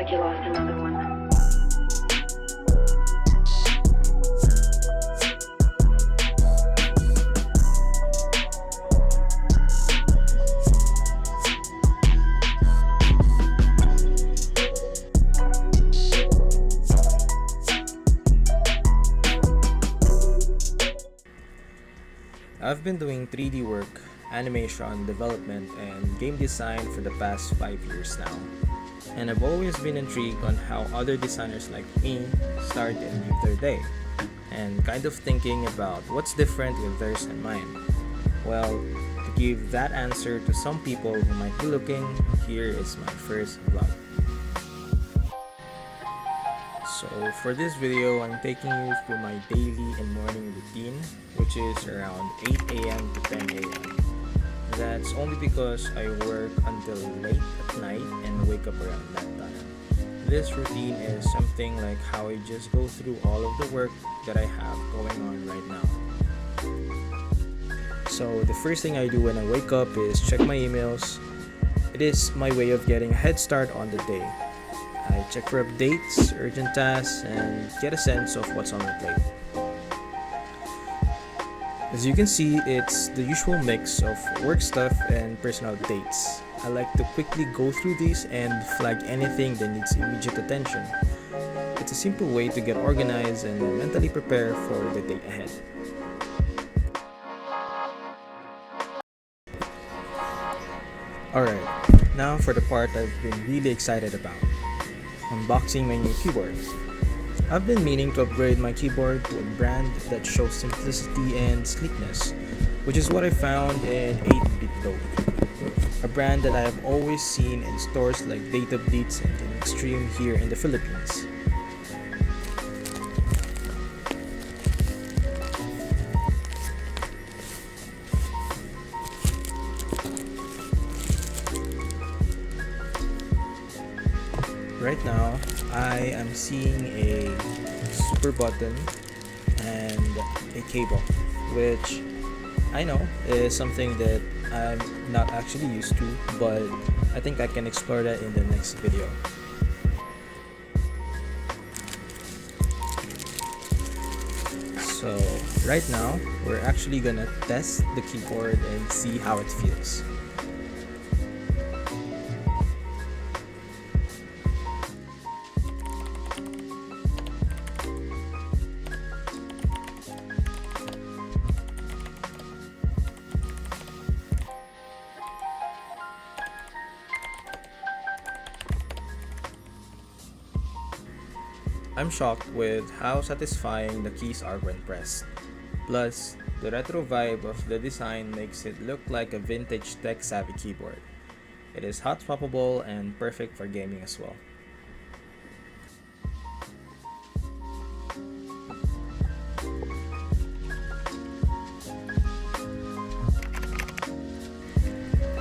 like you lost another one. I've been doing 3D work, animation development, and game design for the past 5 years now. And I've always been intrigued on how other designers like me start and live their day, and kind of thinking about what's different with theirs and mine. Well, to give that answer to some people who might be looking, here is my first vlog. So for this video, I'm taking you through my daily and morning routine, which is around 8 a.m. to 10 a.m. That's only because I work until late at night and wake up around that time. This routine is something like how I just go through all of the work that I have going on right now. So the first thing I do when I wake up is check my emails. It is my way of getting a head start on the day. I check for updates, urgent tasks, and get a sense of what's on my plate. As you can see, it's the usual mix of work stuff and personal updates. I like to quickly go through these and flag anything that needs immediate attention. It's a simple way to get organized and mentally prepare for the day ahead. Alright, now for the part I've been really excited about. Unboxing my new keyboard. I've been meaning to upgrade my keyboard to a brand that shows simplicity and sleekness, which is what I found in 8BitDo, a brand that I have always seen in stores like Data Blitz and Extreme here in the Philippines. Right now, I am seeing a super button and a cable, which I know is something that I'm not actually used to, but I think I can explore that in the next video. So right now, we're actually gonna test the keyboard and see how it feels. I'm shocked with how satisfying the keys are when pressed. Plus, the retro vibe of the design makes it look like a vintage tech-savvy keyboard. It is hot swappable and perfect for gaming as well.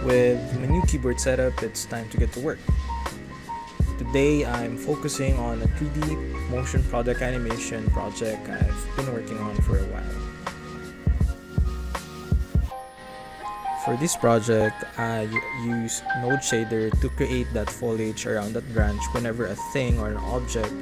With my new keyboard setup, it's time to get to work. Today, I'm focusing on a 3D motion product animation project I've been working on for a while. For this project, I use Node Shader to create that foliage around that branch whenever a thing or an object,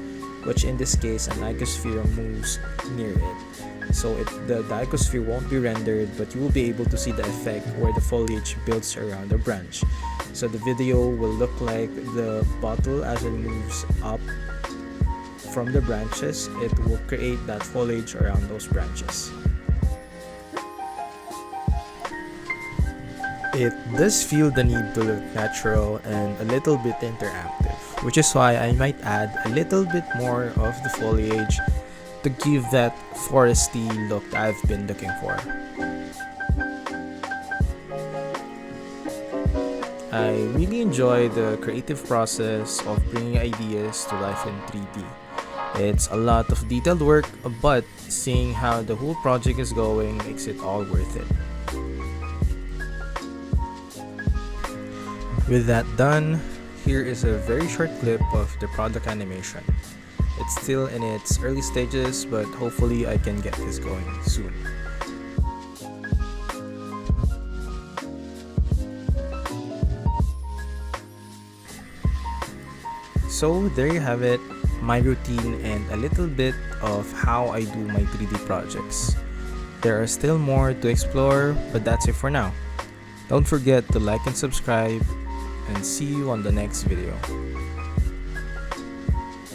which in this case an icosphere, moves near it. So the icosphere won't be rendered, but you will be able to see the effect where the foliage builds around the branch. So the video will look like the bottle as it moves up from the branches. It will create that foliage around those branches. It does feel the need to look natural and a little bit interactive, which is why I might add a little bit more of the foliage to give that foresty look I've been looking for. I really enjoy the creative process of bringing ideas to life in 3D. It's a lot of detailed work, but seeing how the whole project is going makes it all worth it. With that done, here is a very short clip of the product animation. It's still in its early stages, but hopefully I can get this going soon. So there you have it, my routine and a little bit of how I do my 3D projects. There are still more to explore, but that's it for now. Don't forget to like and subscribe, and see you on the next video.